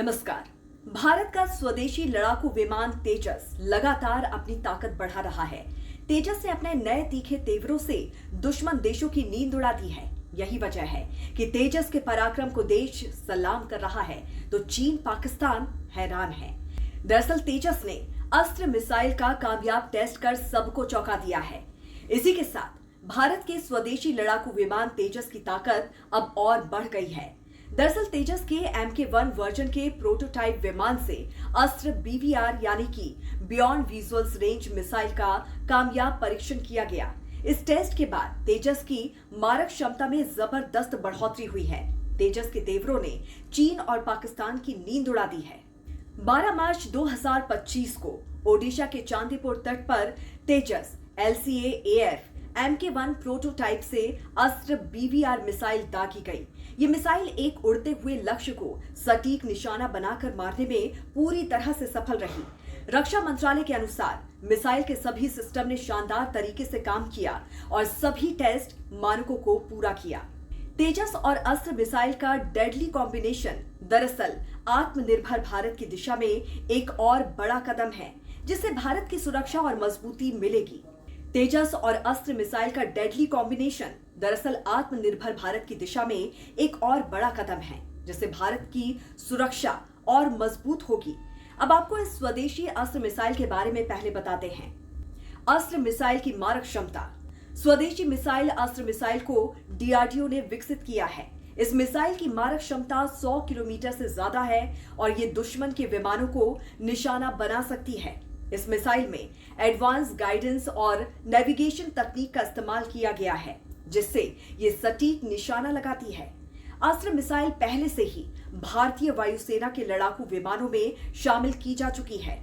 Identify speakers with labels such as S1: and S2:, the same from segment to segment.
S1: नमस्कार। भारत का स्वदेशी लड़ाकू विमान तेजस लगातार अपनी ताकत बढ़ा रहा है। तेजस ने अपने नए तीखे तेवरों से दुश्मन देशों की नींद उड़ा दी है। यही वजह है कि तेजस के पराक्रम को देश सलाम कर रहा है तो चीन पाकिस्तान हैरान है। दरअसल तेजस ने अस्त्र मिसाइल का कामयाब टेस्ट कर सबको चौंका दिया है। इसी के साथ भारत के स्वदेशी लड़ाकू विमान तेजस की ताकत अब और बढ़ गई है। दरअसल तेजस के MK1 वर्जन के प्रोटोटाइप विमान से अस्त्र BVR यानी कि बियॉन्ड विजुअल्स रेंज मिसाइल का कामयाब परीक्षण किया गया। इस टेस्ट के बाद तेजस की मारक क्षमता में जबरदस्त बढ़ोतरी हुई है। तेजस के तेवरों ने चीन और पाकिस्तान की नींद उड़ा दी है। 12 मार्च 2025 को ओडिशा के चांदीपुर तट पर तेजस LCA-AF MK1 प्रोटोटाइप से अस्त्र BVR मिसाइल दागी गई। ये मिसाइल एक उड़ते हुए लक्ष्य को सटीक निशाना बनाकर मारने में पूरी तरह से सफल रही। रक्षा मंत्रालय के अनुसार मिसाइल के सभी सिस्टम ने शानदार तरीके से काम किया और सभी टेस्ट मानकों को पूरा किया। तेजस और अस्त्र मिसाइल का डेडली कॉम्बिनेशन दरअसल आत्मनिर्भर भारत की दिशा में एक और बड़ा कदम है, जिससे भारत की सुरक्षा और मजबूती मिलेगी। तेजस और अस्त्र मिसाइल का डेडली कॉम्बिनेशन दरअसल आत्मनिर्भर भारत की दिशा में एक और बड़ा कदम है, जिससे भारत की सुरक्षा और मजबूत होगी। अब आपको इस स्वदेशी अस्त्र मिसाइल के बारे में पहले बताते हैं। अस्त्र मिसाइल की मारक क्षमता। स्वदेशी मिसाइल अस्त्र मिसाइल को DRDO ने विकसित किया है। इस मिसाइल की मारक क्षमता 100 किलोमीटर से ज्यादा है और ये दुश्मन के विमानों को निशाना बना सकती है। इस मिसाइल में एडवांस गाइडेंस और नेविगेशन तकनीक का इस्तेमाल किया गया है, जिससे ये सटीक निशाना लगाती है। अस्त्र मिसाइल पहले से ही भारतीय वायुसेना के लड़ाकू विमानों में शामिल की जा चुकी है।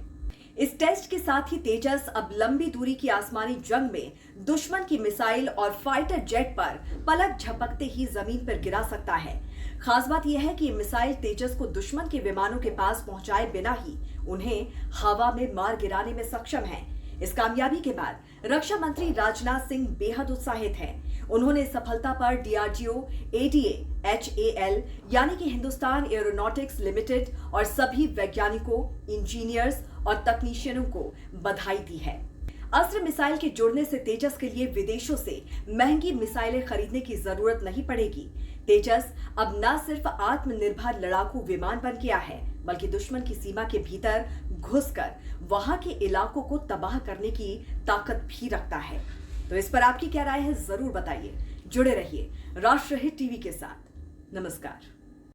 S1: इस टेस्ट के साथ ही तेजस अब लंबी दूरी की आसमानी जंग में दुश्मन की मिसाइल और फाइटर जेट पर पलक झपकते ही जमीन पर गिरा सकता है। खास बात यह है कि ये मिसाइल तेजस को दुश्मन के विमानों के पास पहुंचाए बिना ही उन्हें हवा में मार गिराने में सक्षम है। इस कामयाबी के बाद रक्षा मंत्री राजनाथ सिंह बेहद उत्साहित हैं। उन्होंने सफलता पर DRDO, ADA, HAL यानी कि हिंदुस्तान एरोनॉटिक्स लिमिटेड और सभी वैज्ञानिकों, इंजीनियर्स और तकनीशियनों को बधाई दी है। अस्त्र मिसाइल के जुड़ने से तेजस के लिए विदेशों से महंगी मिसाइलें खरीदने की जरूरत नहीं पड़ेगी। तेजस अब न सिर्फ आत्मनिर्भर लड़ाकू विमान बन गया है, बल्कि दुश्मन की सीमा के भीतर घुसकर वहां के इलाकों को तबाह करने की ताकत भी रखता है। तो इस पर आपकी क्या राय है, जरूर बताइए। जुड़े रहिए राष्ट्रहित टीवी के साथ। नमस्कार।